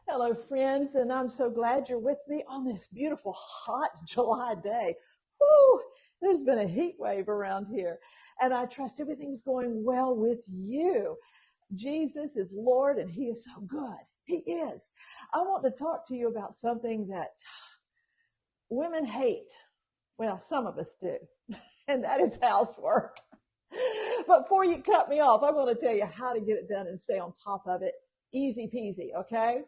Hello, friends, and I'm so glad you're with me on this beautiful, hot July day. Woo! There's been a heat wave around here, and I trust everything's going well with you. Jesus is Lord, and He is so good. He is. I want to talk to you about something that women hate. Well, some of us do, and that is housework. But before you cut me off, I'm going to tell you how to get it done and stay on top of it. Easy peasy, okay?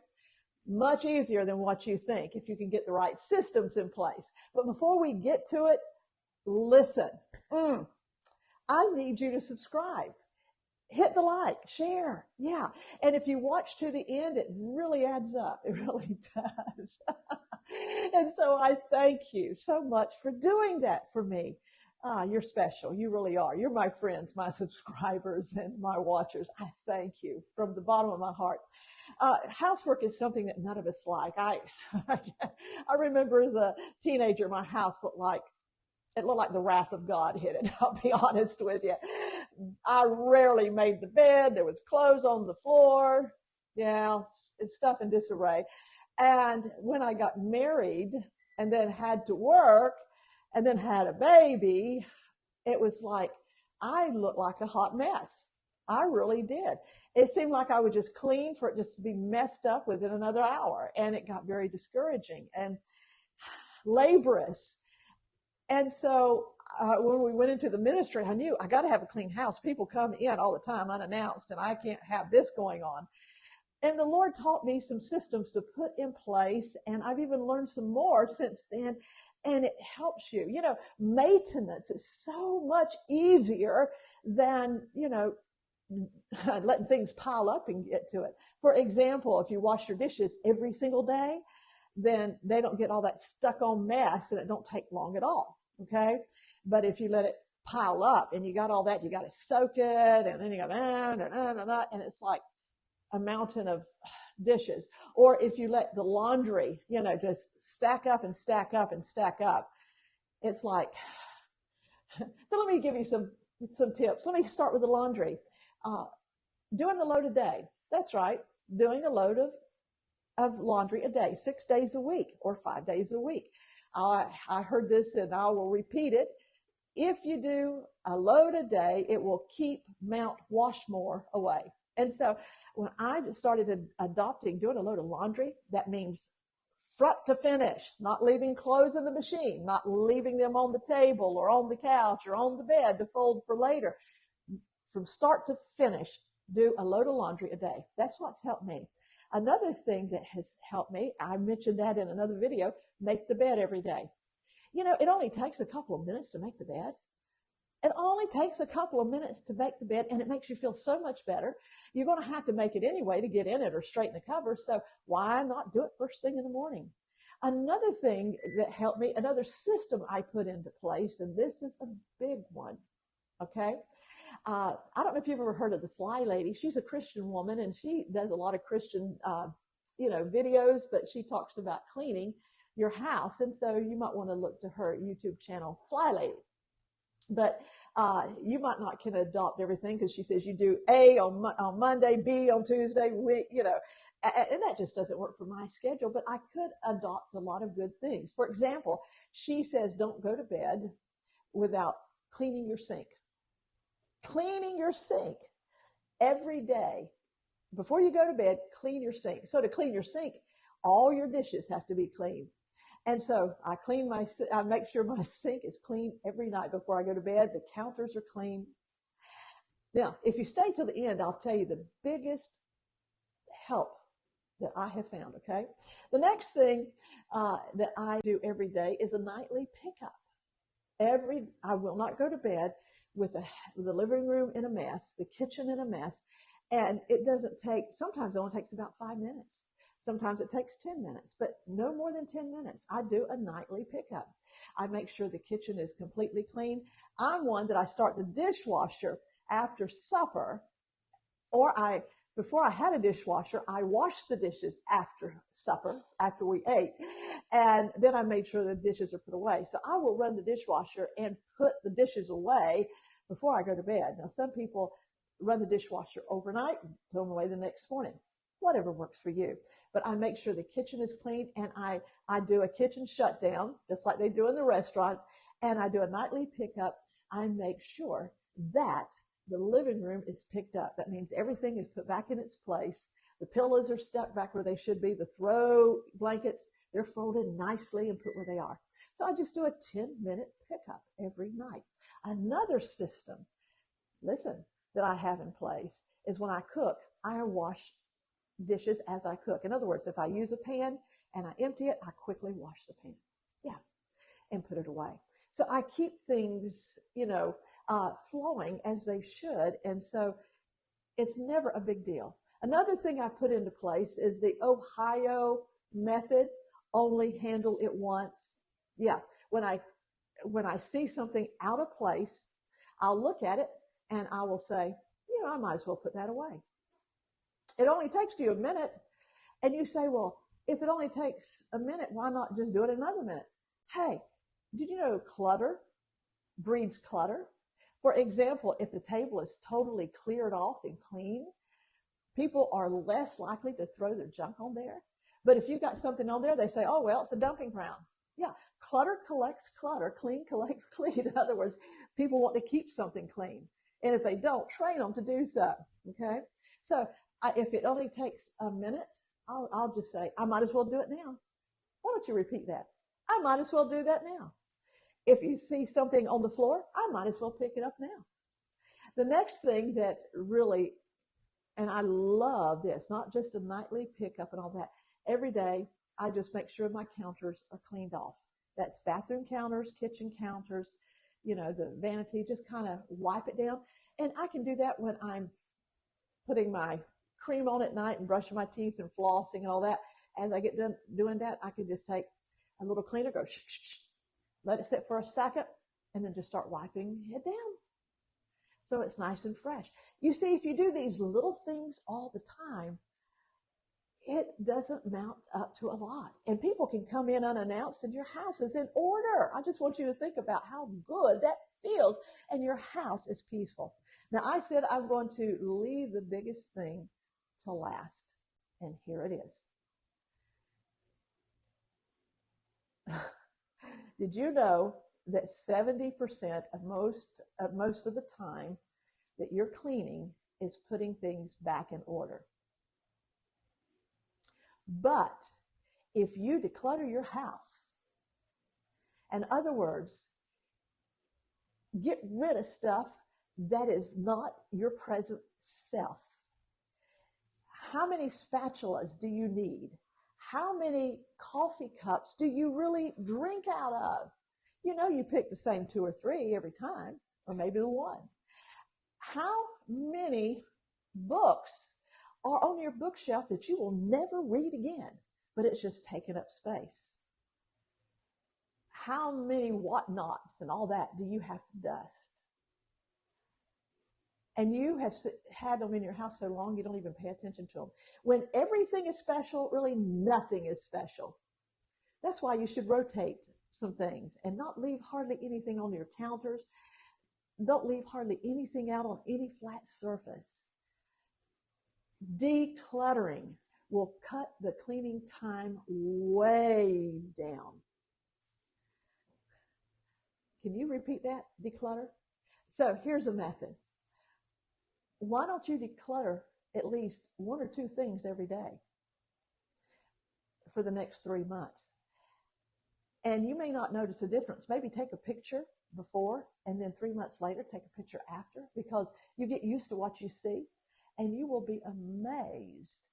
Much easier than what you think if you can get the right systems in place. But before we get to it, listen. I need you to subscribe. Hit the like, share. Yeah. And if you watch to the end, it really adds up. It really does. And so I thank you so much for doing that for me. You're special. You really are. You're my friends, my subscribers, and my watchers. I thank you from the bottom of my heart. Housework is something that none of us like. I remember as a teenager, my house looked like the wrath of God hit it. I'll be honest with you. I rarely made the bed. There was clothes on the floor. Yeah, it's stuff in disarray. And when I got married and then had to work and then had a baby, it was like I looked like a hot mess. I really did. It seemed like I would just clean for it just to be messed up within another hour. And it got very discouraging and laborious. And so when we went into the ministry, I knew I got to have a clean house. People come in all the time unannounced, and I can't have this going on. And the Lord taught me some systems to put in place, and I've even learned some more since then. And it helps you. Maintenance is so much easier than, letting things pile up and get to it. For example, if you wash your dishes every single day, then they don't get all that stuck on mess and it don't take long at all. Okay. But if you let it pile up and you got all that, you got to soak it and then you got, and it's like a mountain of dishes. Or if you let the laundry, just stack up and stack up and stack up, it's like, so let me give you some tips. Let me start with the laundry. Doing a load a day. That's right. Doing a load of laundry a day, 6 days a week or 5 days a week. I heard this and I will repeat it. If you do a load a day, it will keep Mount Washmore away. And so when I started adopting doing a load of laundry, that means front to finish, not leaving clothes in the machine, not leaving them on the table or on the couch or on the bed to fold for later. From start to finish, do a load of laundry a day. That's what's helped me. Another thing that has helped me, I mentioned that in another video, make the bed every day. It only takes a couple of minutes to make the bed. It only takes a couple of minutes to make the bed, and it makes you feel so much better. You're going to have to make it anyway to get in it or straighten the cover. So why not do it first thing in the morning? Another thing that helped me, another system I put into place, and this is a big one. Okay. I don't know if you've ever heard of the Fly Lady. She's a Christian woman and she does a lot of Christian, videos, but she talks about cleaning your house. And so you might want to look to her YouTube channel, Fly Lady. But you might not can adopt everything because she says you do A on Monday, B on Tuesday, and that just doesn't work for my schedule. But I could adopt a lot of good things. For example, she says don't go to bed without cleaning your sink. Cleaning your sink every day. Before you go to bed, clean your sink. So to clean your sink, all your dishes have to be clean. And so I make sure my sink is clean every night before I go to bed. The counters are clean. Now, if you stay till the end, I'll tell you the biggest help that I have found, okay? The next thing that I do every day is a nightly pickup. I will not go to bed with the living room in a mess, the kitchen in a mess. And sometimes it only takes about 5 minutes. Sometimes it takes 10 minutes, but no more than 10 minutes. I do a nightly pickup. I make sure the kitchen is completely clean. I'm one that I start the dishwasher after supper, or before I had a dishwasher, I washed the dishes after supper, after we ate. And then I made sure the dishes are put away. So I will run the dishwasher and put the dishes away before I go to bed. Now, some people run the dishwasher overnight and put them away the next morning. whatever works for you. But I make sure the kitchen is clean, and I do a kitchen shutdown, just like they do in the restaurants, and I do a nightly pickup. I make sure that the living room is picked up. That means everything is put back in its place. The pillows are stuck back where they should be. The throw blankets, they're folded nicely and put where they are. So I just do a 10-minute pickup every night. Another system, listen, that I have in place is when I cook, I wash dishes as I cook. In other words, if I use a pan and I empty it, I quickly wash the pan. Yeah, and put it away. So I keep things, flowing as they should. And so it's never a big deal. Another thing I've put into place is the Ohio method, only handle it once. Yeah, when I see something out of place, I'll look at it and I will say, I might as well put that away. It only takes you a minute. And you say, well, if it only takes a minute, why not just do it another minute? Hey, did you know clutter breeds clutter? For example, if the table is totally cleared off and clean, people are less likely to throw their junk on there. But if you got something on there, they say, oh, well, it's a dumping ground. Yeah, clutter collects clutter, clean collects clean. In other words, people want to keep something clean. And if they don't, train them to do so. Okay? So if it only takes a minute, I'll just say, I might as well do it now. Why don't you repeat that? I might as well do that now. If you see something on the floor, I might as well pick it up now. The next thing that really, and I love this, not just a nightly pickup and all that. Every day, I just make sure my counters are cleaned off. That's bathroom counters, kitchen counters, the vanity, just kind of wipe it down. And I can do that when I'm putting my cream on at night and brushing my teeth and flossing and all that. As I get done doing that, I can just take a little cleaner, go shh, shh, shh, let it sit for a second, and then just start wiping it down. So it's nice and fresh. You see, if you do these little things all the time, it doesn't mount up to a lot. And people can come in unannounced and your house is in order. I just want you to think about how good that feels, and your house is peaceful. Now, I said I'm going to leave the biggest thing to last, and here it is. Did you know that 70% of most of the time that you're cleaning is putting things back in order? But if you declutter your house, in other words, get rid of stuff that is not your present self. How many spatulas do you need? How many coffee cups do you really drink out of? You pick the same 2 or 3 every time, or maybe the one. How many books are on your bookshelf that you will never read again, but it's just taking up space? How many whatnots and all that do you have to dust? And you have had them in your house so long you don't even pay attention to them. When everything is special, really nothing is special. That's why you should rotate some things and not leave hardly anything on your counters. Don't leave hardly anything out on any flat surface. Decluttering will cut the cleaning time way down. Can you repeat that? Declutter? So here's a method. Why don't you declutter at least 1 or 2 things every day for the next 3 months? And you may not notice a difference. Maybe take a picture before and then 3 months later, take a picture after, because you get used to what you see, and you will be amazed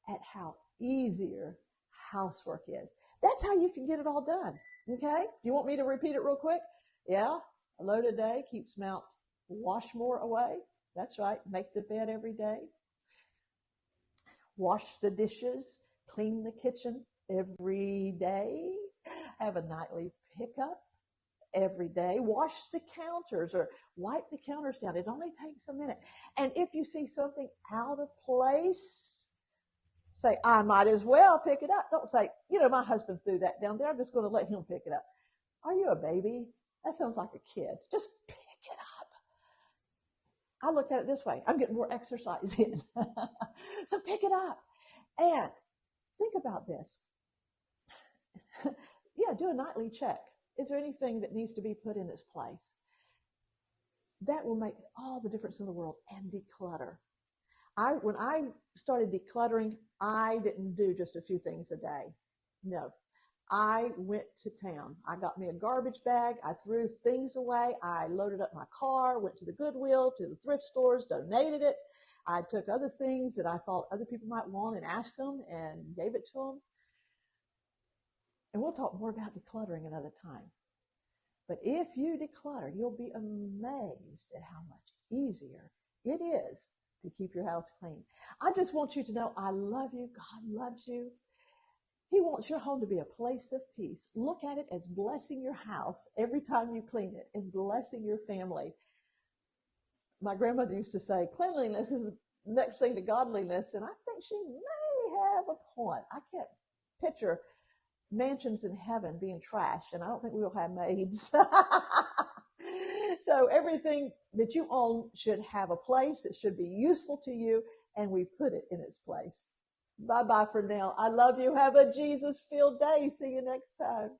at how easier housework is. That's how you can get it all done. Okay? You want me to repeat it real quick? Yeah. A load a day keeps Mount Washmore away. That's right. Make the bed every day. Wash the dishes. Clean the kitchen every day. Have a nightly pickup every day. Wash the counters or wipe the counters down. It only takes a minute. And if you see something out of place, say, I might as well pick it up. Don't say, my husband threw that down there. I'm just going to let him pick it up. Are you a baby? That sounds like a kid. Just pick it up. I look at it this way. I'm getting more exercise in. So pick it up. And think about this. Yeah, do a nightly check. Is there anything that needs to be put in its place? That will make all the difference in the world. And declutter. When I started decluttering, I didn't do just a few things a day. No, I went to town. I got me a garbage bag. I threw things away. I loaded up my car, went to the Goodwill, to the thrift stores, donated it. I took other things that I thought other people might want and asked them and gave it to them. And we'll talk more about decluttering another time. But if you declutter, you'll be amazed at how much easier it is to keep your house clean. I just want you to know I love you. God loves you. He wants your home to be a place of peace. Look at it as blessing your house every time you clean it and blessing your family. My grandmother used to say, cleanliness is the next thing to godliness, and I think she may have a point. I can't picture mansions in heaven being trashed, and I don't think we'll have maids. So everything that you own should have a place. It should be useful to you, and we put it in its place. Bye-bye for now. I love you. Have a Jesus-filled day. See you next time.